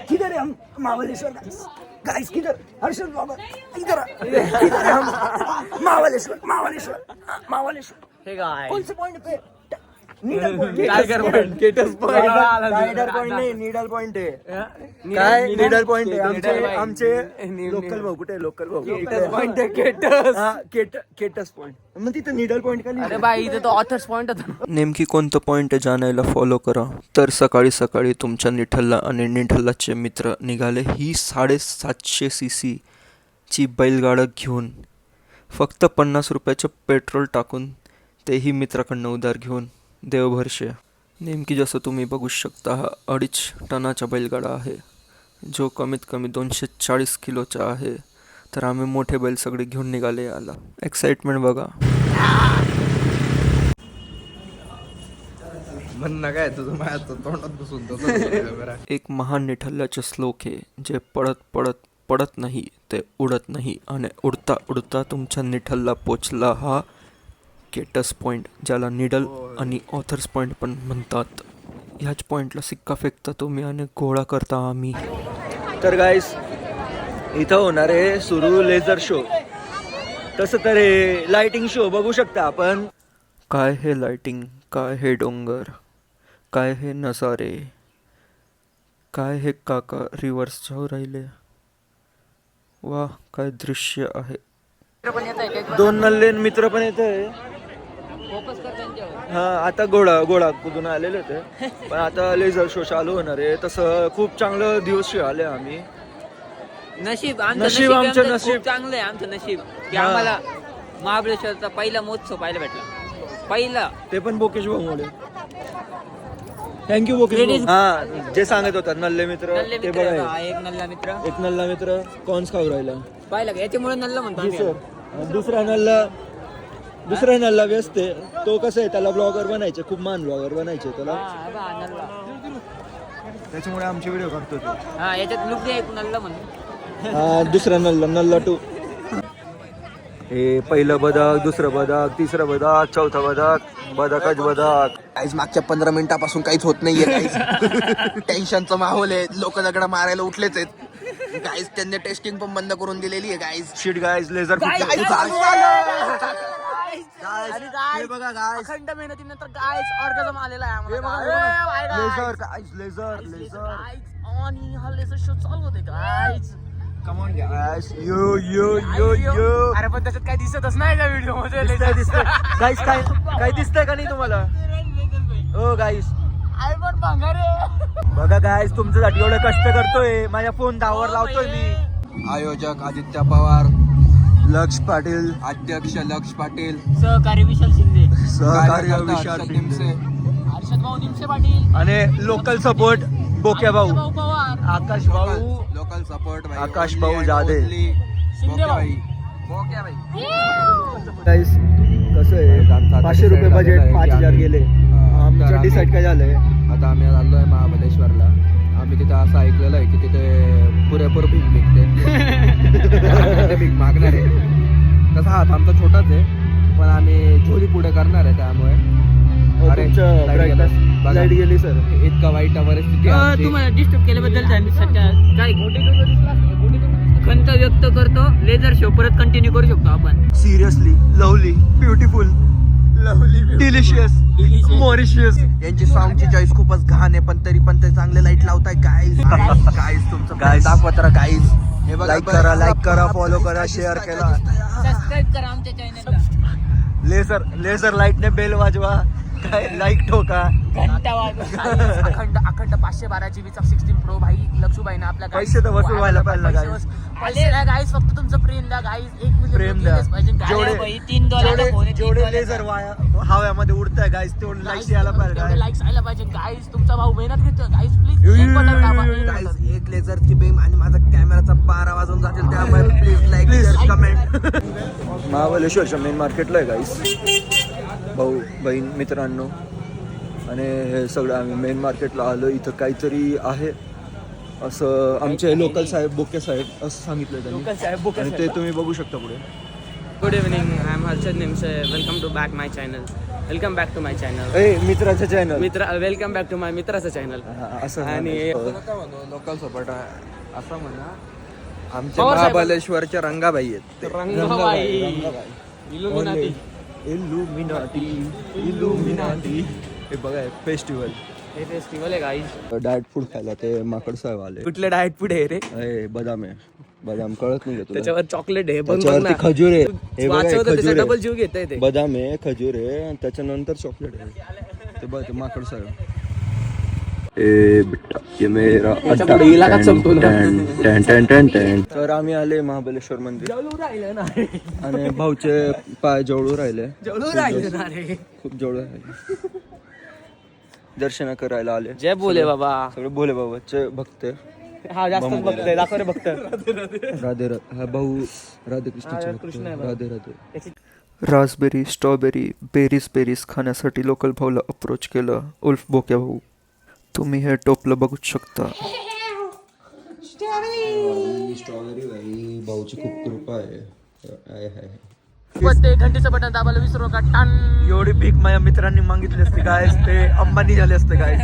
किधर है हम महाबलेश्वर गाइस किधर हर्षद बाबा किधर है हम महाबलेश्वर कौन से पॉइंट पे नीडल पॉइंट नाही नीडल पॉइंट आहे काय नीडल पॉइंट आहे आमचे लोकल भाऊ कुठे लोकल भाऊ पॉइंट केटस पॉइंट मग तिथं नीडल पॉइंट का अरे बाई इथे तो ऑथर्स पॉइंट होता. नेमकी कोणतं पॉईंट आहे जाणायला फॉलो करा. तर सकाळी सकाळी तुमच्या निठल्ला आणि निठल्लाचे मित्र निघाले ही 750 cc ची बैलगाडा घेऊन, फक्त 50 रुपयाचं पेट्रोल टाकून, तेही मित्राकडनं उधार घेऊन देवभरशे. नेमकी जसं तुम्ही बघू शकता हा 2.5 टनाचा बैलगाडा आहे जो कमीत कमी 240 किलोचा आहे. तर आम्ही मोठे बैल सगळे घेऊन निघाले याला. एक्साइटमेंट बघा. म्हणणं काय तुझं माझ्या तोंडात बसून एक महान निठल्ल्याचे श्लोक आहे जे पडत नाही ते उडत नाही, आणि उडता उडता तुमच्या निठल्ला पोचला हा केटस पॉईंट, ज्याला निडल आणि ऑथर्स पॉईंट पण म्हणतात. ह्याच पॉईंटला सिक्का फेकता तुम्ही आणि गोळा करता आम्ही. तर गाईस इथं होणार आहे सुरू लेझर शो. तसं तर हे लाइटिंग शो बघू शकता आपण. काय हे लाइटिंग, काय हे डोंगर, काय हे नजारे, काय हे काका रिव्हर्स जाऊ राहिले. वा काय दृश्य आहे. दोन नल्ले मित्र पण येत आहे. फोकस कर त्यांच्यावर. हा आता गोळा कुठून आलेले होते पण आता लेझर शो चालू होणार आहे. तसं खूप चांगलं दिवस आले आम्ही. नशीब नशीब आमचं नशीब. खूप चांगलं आहे आमचं नशीब की हा. आम्हाला महाबळेश्वरचा पहिला महोत्सव पाहायला भेटला. पहिला ते पण बोकेश भाऊ थँक्यू बोकेश भाऊ. हा जे सांगत होता नल्ले मित्र नल्ले ते मित्र बघा. हा, एक नल्ला मित्र एक नल्ला मित्र कॉन्स खाऊ राहिला. पाहिलं का याच्यामुळे नल्ला म्हणतो जी आम्ही. सर. दुसरा नल्ला व्यस्त आहे. तो कसं आहे त्याला ब्लॉगर बनायचे, खूप मान ब्लॉगर बनायचे त्याला, हा, बा, नल्ला. त्याच्यामुळे आमचे व्हिडिओ करतो तो. हा याच्यात लुक एक नल्ला म्हणून. हा दुसरा नल्ला 2. हे पहिलं बदक, दुसरं बदक, तिसरं बदक, चौथा बदक, बदकच बदक. काहीच मागच्या 15 मिनिटापासून काहीच होत नाहीये. काहीच टेन्शनचा माहोल आहे. लोक दगडा मारायला उठलेच आहेत. गाईज त्यांनी टेस्टिंग पण बंद करून दिलेली आहे. Guys shit guys laser Guys, हे आणि बघा गाईज अखंड मेहनतीनंतर गाईज ऑर्गॅझम आलेला आहे हे आम्हाला. बघा, ए, bye guys. Laser guys laser Guys, आणि हा लेझर शो चालू होते guys. Come on guys yo अरे पण त्याच्यात काय दिसतच नाही का व्हिडिओ मध्ये. दिसतंय गाईज. काय दिसतंय का नाही तुम्हाला. हो गाईज आयफोन भंगारे. बघा गाईज तुमच्यासाठी एवढं कष्ट करतोय. माझ्या फोन दावर लावतोय मी. आयोजक आदित्य पवार, लक्ष पाटील, अध्यक्ष लक्ष पाटील, सहकारी विशाल शिंदे, सहकार्य कार्यकर्ता विशाल हर्षद निमसे, हर्षद भाऊ निमसे पाटील, आणि लोकल सपोर्ट बोक्या भाऊ, भाऊ पवार, आकाश भाऊ, लोकल सपोर्ट भाई, आकाश ओनली भाऊ अँड जाधे. ओनली शिंदे बोक्या भाऊ. भाई. बोक्या भाई. गाईज कसं आहे 500 रुपये बजेट 5000 गेले. आमचं डिसाईड काय झालंय. आता आम्ही आलोय महाबलेश्वरला. आम्ही तिथे असं ऐकलेलं आहे की तिथे पुरेपूर भीक निघते. भीक मागणार आहे. तसा हात आमचा छोटाच आहे पण आम्ही झोली पुढे करणार आहे. त्यामुळे अरे, light गेलं. बघा. लाईट गेली सर. इतका वाईट परिस्थिती आहे आमची. तुम्हाला डिस्टर्ब केल्याबद्दल काय खंत व्यक्त करतो. लेझर शो परत कंटिन्यू करू शकतो आपण. Seriously lovely beautiful delicious Mauritius. यांची सॉंगची चॉईस खूपच घाण आहे पण तरी पण ते चांगले लाईट लावताय. गाईज तुमचं Guys. दाखवत राहा गाईज. हे बघा, लाईक करा फॉलो करा शेअर करा. सबस्क्राईब करा आमच्या चॅनलला. लेझर लाईटने बेल वाजवा. काय लाईक ठोका. घंटा अखंड 512 GB चा 16 Pro भाई लक्षूबाईने आपल्या पैसे तर वसूल व्हायला पाहिजे guys. पैसे नाही गाईस, फक्त तुमचं प्रेम द्या गाईस. 1 मिलियन प्रेम द्या. जेवढे लेझर हव्यामध्ये उडताय गाईस तेवढे लाईक्स यायला पाहिजे. लाईक्स आयला पाहिजे गाईस. तुमचा भाऊ मेहनत घेतोय गाईस. प्लीज गाईज एक लेझरची बेम आणि माझा कॅमेराचा 12 वाजून जातील. त्यामुळे प्लीज लाईक शेअर कमेंट. महाबलेश्वरच्या मेन मार्केटला आहे गाईस. भाऊ बहीण मित्रांनो आणि हे सगळं आम्ही मेन मार्केटला आलो. इथं काहीतरी आहे असं आमचे लोकल साहेब बोके साहेब असं सांगितलं त्यांनी आणि ते तुम्ही बघू शकता पुढे. Good evening I am Harshad Nimse welcome to back my channel welcome back to my channel ए मित्राचं चॅनल मित्र वेलकम बॅक टू माय मित्राचं चॅनल असं आणि लोकल सपोर्ट असं म्हणा आमचे पवार साहेब- महाबलेश्वरच्या रंगाबाई आहेत ते. इल्युमिनाटी हे बघा फेस्टिवल हे फेस्टिवल आहे गाईज डाएट फूड खायला ते माकड साहेब आले कुठले डाएट फूड आहे रे ए, बदाम आहे बदाम कळत नाही का तुला त्याच्यावर चॉकलेट आहे बघ त्याच्यावरती ना. खजूर आहे हे बघा, हे वाचवतं त्याचा खजूर डबल आहे. जीव घेत ते बदाम आहे खजूर आहे आणि त्याच्यानंतर चॉकलेट आहे ते बघ ते माकड साहेब ए बिट्टा ये मेरा याच्या पुढे हिला का संपतो ना? तर आम्ही आले महाबलेश्वर मंदिर आणि भाऊचे पाय जवळू राहिले खूप जवळ राहिले दर्शन करायला आले जय बोले बाबा सगळे भोले बाबाचे भक्त हा जास्त बघतोय दाखव रे बघत राधे हा भाऊ राधे कृष्णाचे भक्त राधे राधे रासबेरी स्ट्रॉबेरी बेरीज खाण्यासाठी लोकल भाऊला अप्रोच केलं उल्फ बोक्या भाऊ. तुम्ही हे टोपलं बघू शकता. स्ट्रॉबेरी भाई भाऊची खूप कृपा आहे ते घंटीचं बटन दाबायला विसरू नका टन एवढी भीक माझ्या मित्रांनी मागितली असते काय ते अंबानी झाले असते काय